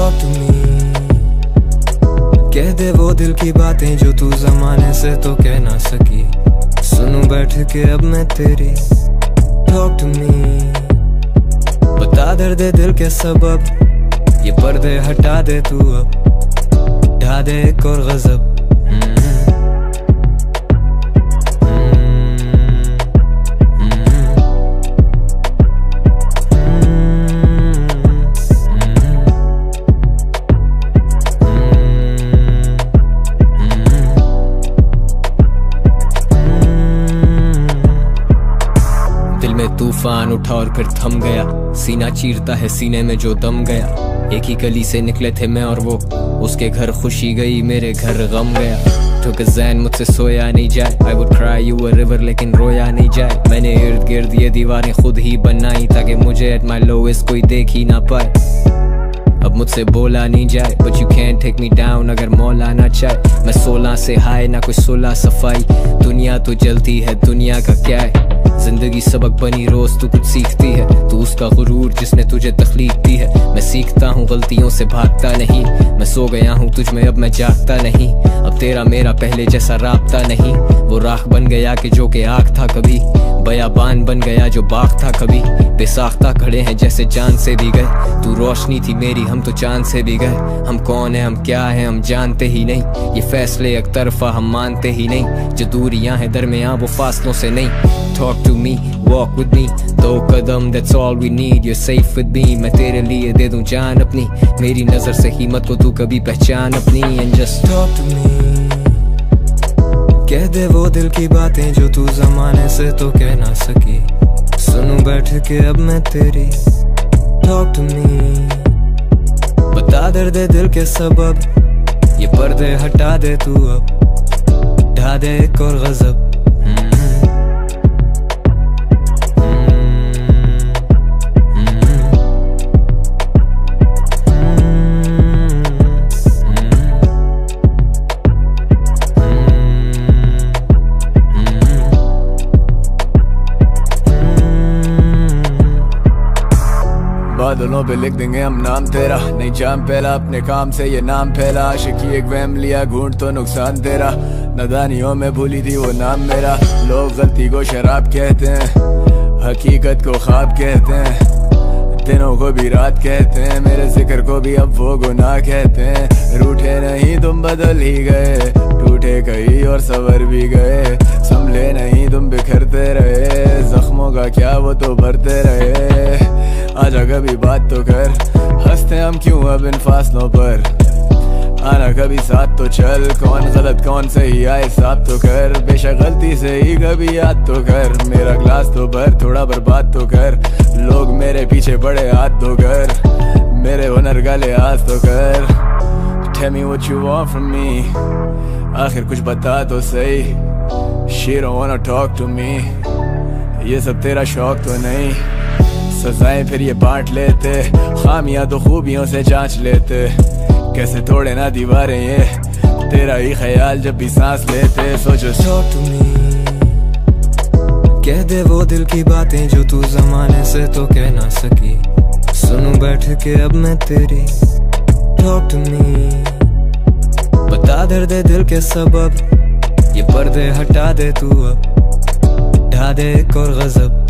Talk to me, कह दे वो दिल की बातें जो तू जमाने से तो कह ना सकी। सुनूं बैठ के अब मैं तेरी। Talk to me, बता दर्द दिल के सबब, ये पर्दे हटा दे तू अब, ढा दे एक और गजब। तूफान उठा और फिर थम गया, सीना चीरता है सीने में जो दम गया। एक ही गली से निकले थे मैं और वो, उसके घर खुशी गई मेरे घर गम गया। Took a zen, मुझसे सोया नहीं जाए। I would cry you a river लेकिन रोया नहीं जाए। मैंने इर्द गिर्द ये दीवारें खुद ही बनाई ताकि मुझे at my lowest कोई देख ही ना पाए। अब मुझसे बोला नहीं जाए, but you can't take me down अगर मौला ना चाहे। मैं 16 से हाय ना कोई 16 सफाई, दुनिया तो जलती है दुनिया का क्या है। जिंदगी सबक बनी रोज तू कुछ सीखती है, तू उसका गुरूर जिसने तुझे तखलीक दी है। मैं सीखता हूँ गलतियों से भागता नहीं, मैं सो गया हूँ तुझ में अब मैं जागता नहीं। अब तेरा मेरा पहले जैसा राबता नहीं, वो राख बन गया कि जो के आग था कभी, बयाबान बन गया जो बाग था कभी। बेसाख्ता खड़े हैं जैसे जान से भी गए, तू रोशनी थी मेरी हम तो चांद से भी गए। हम कौन है हम क्या है हम जानते ही नहीं, ये फैसले एक तरफा हम मानते ही नहीं। जो दूरियां हैं दरमियां वो फासलों से नहीं। Talk to me, walk with me, 2 Kadam that's all we need, you're safe with me। मैं तेरे लिए दे दूं जान अपनी, मेरी नजर से हिम्मत को तू कभी पहचान अपनी। And just talk to me, कह दे वो दिल की बातें जो तू जमाने से तो कह ना सकी। सुनूं बैठ के अब मैं तेरी। Talk to me, बता दर्द दिल के सबब, ये पर्दे हटा दे तू अब, ढा दे एक और गजब। बादलों पे लिख देंगे हम नाम तेरा, नहीं जाम पहला अपने काम से ये नाम फैला। आशिकी एक वहम लिया घूंट तो नुकसान तेरा, नादानियों में भूली थी वो नाम मेरा। लोग गलती को शराब कहते हैं, हकीकत को ख्वाब कहते हैं, दिनों को भी रात कहते हैं, मेरे जिक्र को भी अब वो गुनाह कहते हैं। रूठे नहीं तुम बदल ही गए, टूटे कहीं और सवर भी गए। संभले नहीं तुम बिखरते रहे, जख्मों का क्या वो तो भरते रहे। आजा कभी बात तो कर, हंसते हम क्यों अब इन फासलों पर। आना कभी साथ तो चल, कौन गलत कौन सही आए साफ तो कर। बेशक गलती से ही कभी याद तो कर, मेरा ग्लास तो भर थोड़ा बर्बाद तो कर। लोग मेरे पीछे पड़े हाथ तो कर, मेरे हुनर का लिहाज तो कर। Tell me what you want from me, आखिर कुछ बता तो सही। She don't wanna talk to me, ये सब तेरा शौक तो नहीं। सजाएं फिर ये बांट लेते, खामियां तो खूबियों से जांच लेते। कैसे तोड़े ना दीवारें ये, तेरा ही ख्याल जब भी सांस लेते। सोचो Talk to me, कह दे वो दिल की बातें जो तू जमाने से तो कह ना सकी। सुनूं बैठ के अब मैं तेरी। Talk to me, बता दर्द दिल के सबब, ये पर्दे हटा दे तू अब, ढा दे एक और गजब।